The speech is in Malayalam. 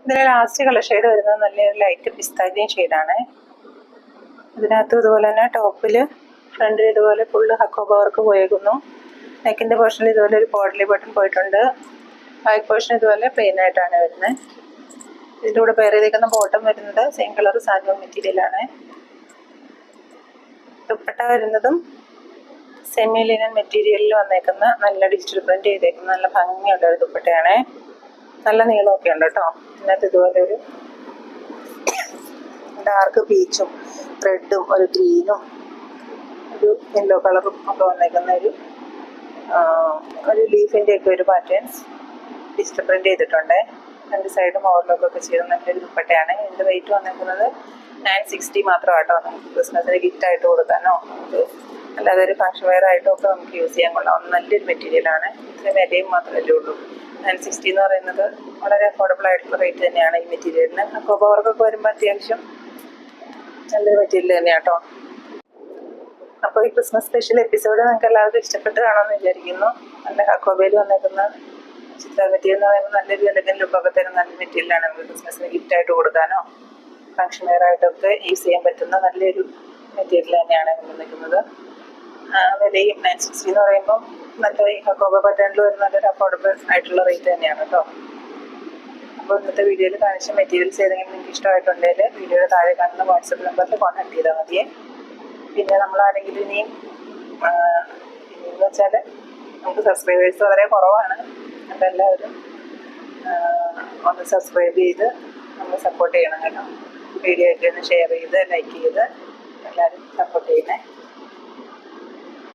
ഇതിൽ ലാസ്റ്റ് കളർ ഷെയ്ഡ് വരുന്നത് നല്ലൊരു ലൈറ്റ് പിസ്ത ഗ്രീൻ ഷെയ്ഡാണ്. ഇതിനകത്ത് ഇതുപോലെ തന്നെ ടോപ്പിൽ ഫ്രണ്ടിൽ ഇതുപോലെ ഫുള്ള് ഹക്കോബ വർക്ക് പോയേക്കുന്നു. നെക്കിൻ്റെ പോർഷനിൽ ഇതുപോലെ ഒരു പോഡലി ബട്ടൺ പോയിട്ടുണ്ട്. ബാക്ക് പോർഷൻ ഇതുപോലെ പ്ലെയിൻ ആയിട്ടാണ് വരുന്നത്. ഇതിൻ്റെ കൂടെ പെയർ ചെയ്തേക്കുന്ന ബോട്ടം വരുന്നത് സെയിം കളർ സാൻഡോൺ മെറ്റീരിയലാണ്. ദുപ്പട്ട വരുന്നതും സെമി ലിനൻ മെറ്റീരിയലിൽ വന്നേക്കുന്ന നല്ല ഡിജിറ്റൽ പ്രിന്റ് ചെയ്തേക്കുന്ന നല്ല ഭംഗിയുള്ള ഒരു ദുപ്പട്ടയാണ്. നല്ല നീളമൊക്കെ ഉണ്ട് കേട്ടോ. ഇതിനകത്ത് ഇതുപോലെ ഒരു ഡാർക്ക് പീച്ചും റെഡും ഒരു ഗ്രീനും ഒരു യെല്ലോ കളറും ഒക്കെ വന്നേക്കുന്ന ഒരു ലീഫിൻ്റെ ഒക്കെ ഒരു പാറ്റേൺസ് ഡിജിറ്റൽ പ്രിന്റ് ചെയ്തിട്ടുണ്ട്. രണ്ട് സൈഡും ഓവർലോക്കൊക്കെ ചെയ്ത് നല്ലൊരു ദുപ്പട്ടയാണ്. ഇതിൻ്റെ റേറ്റ് വന്നേക്കുന്നത് 960 മാത്രമാട്ടോ. നമുക്ക് ക്രിസ്മസിന് ഗിഫ്റ്റായിട്ട് കൊടുക്കാനോ നമുക്ക് അല്ലാതെ ഒരു ഫംഗ്ഷൻ വെയർ ആയിട്ടോ ഒക്കെ നമുക്ക് യൂസ് ചെയ്യാൻ കൊള്ളാം. നല്ലൊരു മെറ്റീരിയലാണ്. ഇത്രയും വിലയും മാത്രമല്ലേ ഉള്ളൂ. 960 എന്ന് പറയുന്നത് വളരെ അഫോർഡബിൾ ആയിട്ടുള്ള റേറ്റ് തന്നെയാണ് ഈ മെറ്റീരിയലിന്. ഹക്കോബ വർക്കൊക്കെ വരുമ്പോൾ അത്യാവശ്യം നല്ലൊരു മെറ്റീരിയൽ തന്നെയാണ് കേട്ടോ. അപ്പോൾ ഈ ക്രിസ്മസ് സ്പെഷ്യൽ എപ്പിസോഡ് നിങ്ങൾക്ക് എല്ലാവർക്കും ഇഷ്ടപ്പെട്ട് കാണുമെന്ന് വിചാരിക്കുന്നു. നല്ല ഹക്കോബയിൽ വന്നേക്കുന്ന ചിത്ര മെറ്റീരിയൽ എന്ന് പറയുമ്പോൾ നല്ലൊരു എലഗൻ ലുക്കൊക്കെ തരുന്ന നല്ല മെറ്റീരിയലാണ്. നമുക്ക് ക്രിസ്മസിന് ഗിഫ്റ്റായിട്ട് കൊടുക്കാനോ ഫംഗ്ഷൻ വെയർ ആയിട്ടൊക്കെ യൂസ് ചെയ്യാൻ പറ്റുന്ന നല്ലൊരു മെറ്റീരിയൽ തന്നെയാണ് നിൽക്കുന്നത്. വിലയും 960 എന്ന് പറയുമ്പോൾ നല്ല ഈ ഹക്കോബ പാറ്റേണിൽ വരുന്ന നല്ലൊരു അഫോർഡബിൾ ആയിട്ടുള്ള റേറ്റ് തന്നെയാണ് കേട്ടോ. അപ്പോൾ ഇന്നത്തെ വീഡിയോയിൽ കാണിച്ച മെറ്റീരിയൽസ് ഏതെങ്കിലും നിങ്ങൾക്ക് ഇഷ്ടമായിട്ടുണ്ടെങ്കിൽ വീഡിയോയുടെ താഴെ കാണുന്ന വാട്സപ്പ് നമ്പറിൽ കോൺടാക്ട് ചെയ്താൽ മതിയേ. പിന്നെ നമ്മൾ ആരെങ്കിലും ഇനിയും വെച്ചാൽ നമുക്ക് സബ്സ്ക്രൈബേഴ്സ് വളരെ കുറവാണ്. അപ്പോൾ എല്ലാവരും ഒന്ന് സബ്സ്ക്രൈബ് ചെയ്ത് നമ്മൾ സപ്പോർട്ട് ചെയ്യണം കേട്ടോ. വീഡിയോ ഒക്കെ ഒന്ന് ഷെയർ ചെയ്ത് ലൈക്ക് ചെയ്ത് എല്ലാവരും സപ്പോർട്ട് ചെയ്യണേ.